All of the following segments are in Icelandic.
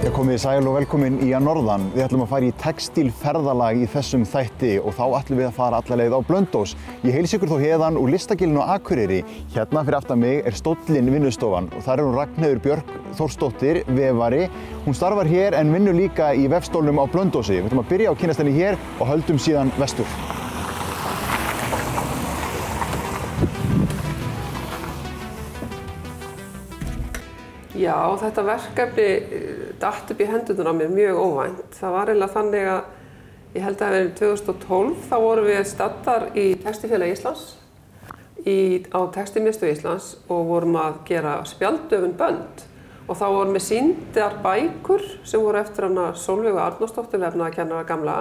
Já, komið þið sæl og velkomin í að norðan. Við ætlum að fara í textílferðalag í þessum þætti og þá ætlum við að fara alla leið á Blönduós. Ég heilsa ykkur þó héðan úr Listagilinu á Akureyri. Hérna fyrir aftan mig er stóllinn vinnustofan og þar er hún Ragnheiður Björk Þórsdóttir, vefari. Hún starfar hér en vinnur líka í vefstólnum á Blönduósi. Við ætlum að byrja á kynnast henni hér og höldum síðan vestur. Já, þetta verkefni datt upp í hendurnar á mér mjög óvænt. Það var eiginlega þannig að ég held að það verið 2012, þá vorum við staddar í Textílfélagi Íslands, á Textílmiðstöð Íslands og vorum að gera spjalddöfun bönd. Og þá vorum við sýndar bækur sem voru eftir hana Sólveigu Arnórsdóttur, vefnaðarkennara gamla,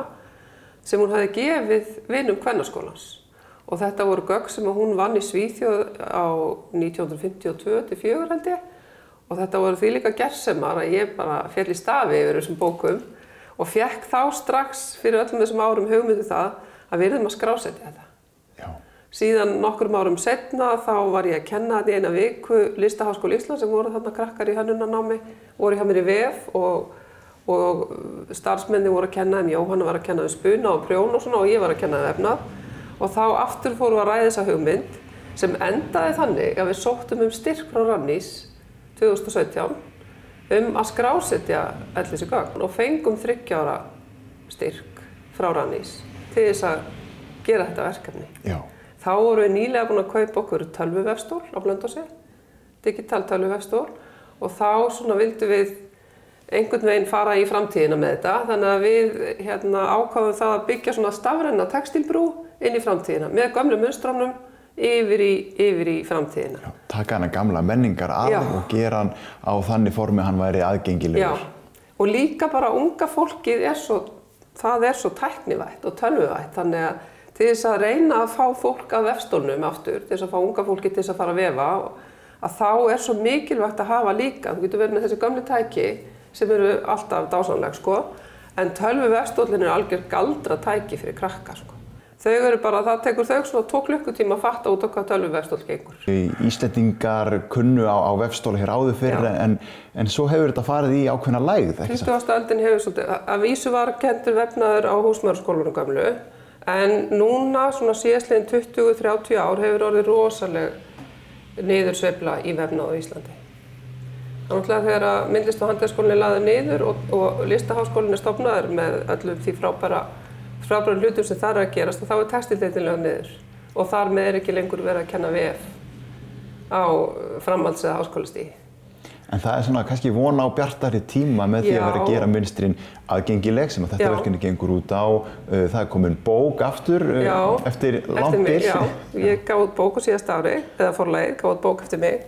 sem hún hafði gefið vinum Kvennaskólans. Og þetta voru gögn sem hún vann í Svíþjóð á 1952-4 held ég. Og þetta voru því líka gersemar að ég bara féll í stafi yfir þessum bókum og fékk þá strax fyrir öllum þessum árum hugmyndu það að við yrðum að skrásetja þetta. Já. Síðan nokkrum árum seinna þá var ég að kenna þetta í eina viku Listaháskóla Íslands sem voru þarna krakkar í hönnunarnámi, voru hjá mér í vef og starfsmenni voru að kenna Jóhanna var að kenna spuna og prjón og svona og ég var að kenna vefnað. Og þá aftur fórum við að ræða þessa hugmynd sem endaði þannig að við sóttum styrk frá Rannís 2017 að skrásetja öll þessi gögn og fengum 3 ára styrk frá Rannís til þess að gera þetta verkefni. Já. Þá vorum við nýlega búin að kaupa okkur tölvuvefstól á Blönduósi, digital tölvuvefstól og þá svona vildum við einhvern veginn fara í framtíðina með þetta þannig að við ákváðum það að byggja svona stafræna textílbrú inn í framtíðina með gömlu munstrónum yfir í framtíðina. Já, taka hana gamla menningar að og gera hann á þannig formi hann væri aðgengilegur. Já, og líka bara unga fólkið það er svo tæknivætt og tölvuvætt, þannig að til þess að reyna að fá fólk að vefstólnum aftur, til þess að fá unga fólki til þess að fara að vefa, að þá er svo mikilvægt að hafa líka, þú getur verið með þessi gömlu tæki sem eru alltaf dásamleg, sko, en tölvuvefstólinn er algjör galdra tæki fyrir krakka, sko. Þau eru bara, það tekur þau svona 2 klukkutíma að fatta út á hvað tölvuvefstóll gengur. Íslendingar kunnu á vefstóla hér áður fyrir en svo hefur þetta farið í ákveðna lægð, ekki satt? 20. öldin hefur svolítið, að vísu var kenndur vefnaður á Húsmæðraskólanum gömlu, en núna svona síðastliðin 20-30 ár hefur orðið rosaleg niðursveifla í vefnað á Íslandi. Náttúrulega þegar að Myndlista- og handverksskólinn er lagður niður og Listaháskólinn er stofnaður með öllum því frábæra hlutum sem þar er að gerast og þá er textíldeildin lögð niður og þar með er ekki lengur verið að kenna vef á framhalds- eða háskólastigi. En það er svona kannski von á bjartari tíma með því að vera að gera mynstrin aðgengileg sem að þetta verkefni gengur út á. Það er komin bók aftur eftir langt bil. Já, ég gaf út bók á síðasta ári, eða forlagið, gaf út bók eftir mig.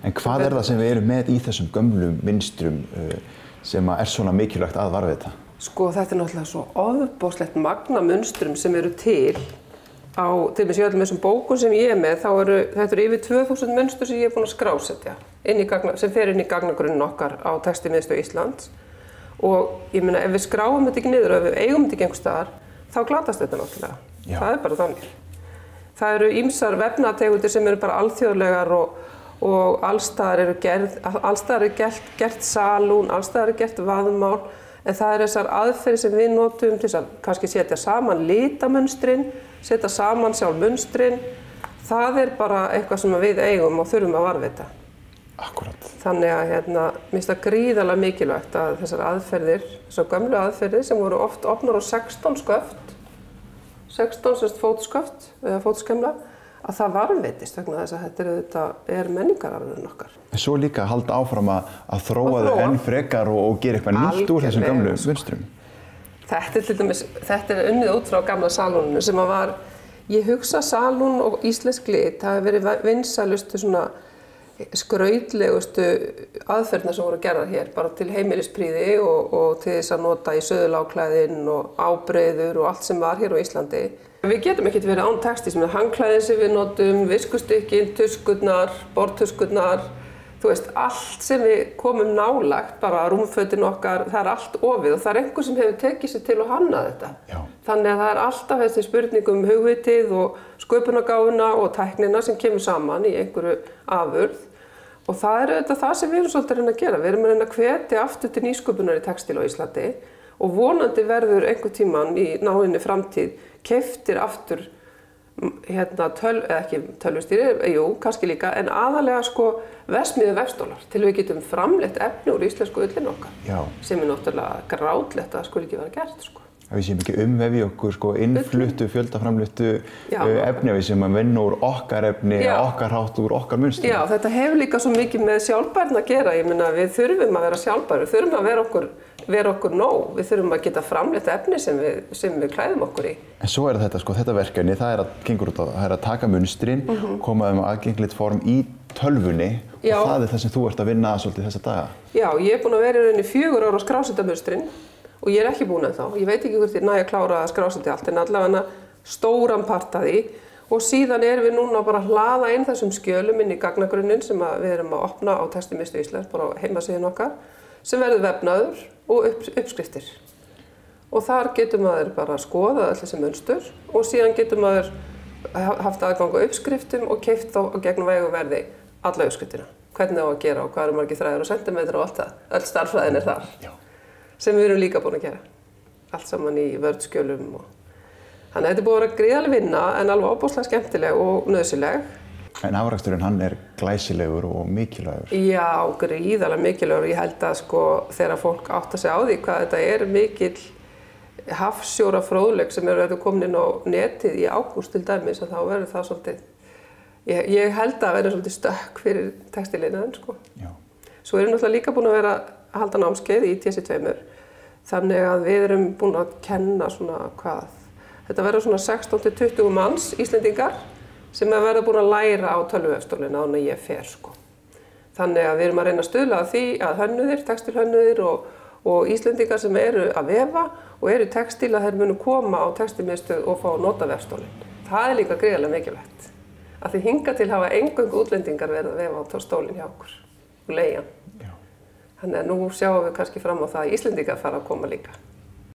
En hvað er það sem við erum með í þessum gömlu mynstrum sem er svona mikilvægt að varðveita? Sko þetta er náttúrulega svo ofboðslegt magna munstrum sem eru til dæmis í öllum þessum bókum sem ég er með, þetta eru yfir 2000 munstur sem ég er búin að skrásetja sem fer inn í gagnagrunnin okkar á Textílmiðstöð Íslands og ég meina ef við skráum þetta ekki niður og ef við eigum þetta ekki einhvers staðar þá glatast þetta náttúrulega. Já. Það er bara þannig. Það eru ýmsar vefnategundir sem eru bara alþjóðlegar og allstaðar er gert salún, allstaðar er gert vaðmál. En það er þessar aðferðir sem við notum til að kannski setja saman litamunstrin, setja saman sjálf munstrin. Það er bara eitthvað sem við eigum og þurfum að varðveita. Akkúrat. Þannig að mér finnst það gríðarlega mikilvægt að þessar aðferðir, þessar gömlu aðferðir sem voru oft opnar á 16 sköft, 16 fótsköft eða fótskemla, að það varðveitist vegna þess að þetta er menningararfurinn okkar. En svo líka að halda áfram að þróa þau enn frekar og gera eitthvað nýtt úr þessum gamlu munstrum. Þetta er unnið út frá gamla salúninu sem var, ég hugsa salún og íslensk lit hafi verið vinsælustu svona skrautlegustu aðferðina sem voru gerðar hér, bara til heimilisprýði og til þess að nota í söðuláklæðin og ábreiður og allt sem var hér á Íslandi. Við getum ekkert verið án textíls með handklæðin sem við notum, viskustykkin, tuskurnar, borðtuskurnar, þú veist, allt sem við komum nálagt, bara rúmfötin okkar, það er allt ofið og það er einhver sem hefur tekið sér til að hanna þetta. Já. Þannig að það er alltaf þessi spurning hugvitið og sköpunargáfuna og tæknina sem kemur saman í einhverju afurð Og það auðvitað það sem við erum svolítið að reyna að gera. Við erum að reyna að hvetja aftur til nýsköpunar í textíl á Íslandi og vonandi verður einhvern tímann í náinni framtíð keyptir aftur ekki tölvustýri, kannski líka, en aðalega sko verksmiðju vefstólar til við getum framleitt efni úr íslensku ullinu okkar. Já. Sem náttúrulega grátlegt að skuli ekki vera gert sko. Að við séum ekki umvefi okkur sko innfluttu, fjöldaframluttu efni, við séum að vinna úr okkar efni, okkar hátt úr okkar munstri. Já, þetta hefur líka svo mikið með sjálfbærni að gera. Ég meina, við þurfum að vera sjálfbærir, við þurfum að vera okkur nóg, við þurfum að geta framleitt efni sem við klæðum okkur í. En svo þetta sko, þetta verkefni, það gengur út á, það að taka munstrin, koma þeim á aðgengilegt form í tölvunni og það það sem þú ert að vinna svolítið þessa daga. Já, ég búin að vera í rauninni 4 ár að skrásetja munstrin og ég ekki búin ennþá. Ég veit ekki hvort ég næ að klára að skrásetja allt en allavega stóran part af því og síðan erum við núna bara að hlaða inn þessum skjölum inn í gagnagrunnin sem við erum að opna á Textílmiðstöð Íslands, bara á heimasíðunni okkar, sem verður vefnaður og uppskriftir. Og þar getur maður bara að skoða öll þessi munstur og síðan getur maður haft aðgang á uppskriftum og keypt þá á gegnum væguverði alla uppskriftina. Hvernig á að gera og hvað margir þræðir og sentimetrar og allt það. Öll stærðfræðin þar. Já. Sem við erum líka búin að gera. Allt saman í vördskjölum. Þannig að þetta búið að vera gríðarleg vinna en alveg ofboðslega skemmtileg og nauðsynleg. En afraksturinn hann glæsilegur og mikilvægur. Já, gríðarlega mikilvægur. Ég held að sko þegar fólk áttar sig á því hvað þetta mikill hafsjóra fróðleik sem eru komin inn á netið í ágúst til dæmis og þá verður það svolítið, ég held að verður svolítið stökk fyrir textíliðnaðinn sko. Já. Svo erum við náttúrulega líka búin að vera að halda námskeið í TC2, þannig að við erum búin að kenna svona þetta verður svona 16-20 manns Íslendingar sem verður búin að læra á tölvuvefstólinn áður en ég fer sko. Þannig að við erum að reyna að stuðla að því að hönnuðir, textílhönnuðir og Íslendingar sem eru að vefa og eru textíl að þeir munu koma á Textílmiðstöð og fá að nota vefstólinn. Það líka gríðarlega mikilvægt. Að því hingað til hafa eingöngu útlendingar verið að vefa á stólinn hjá okkur og leigja hann. Þannig að nú sjáum við kannski fram á það að Íslendingar fara að koma líka.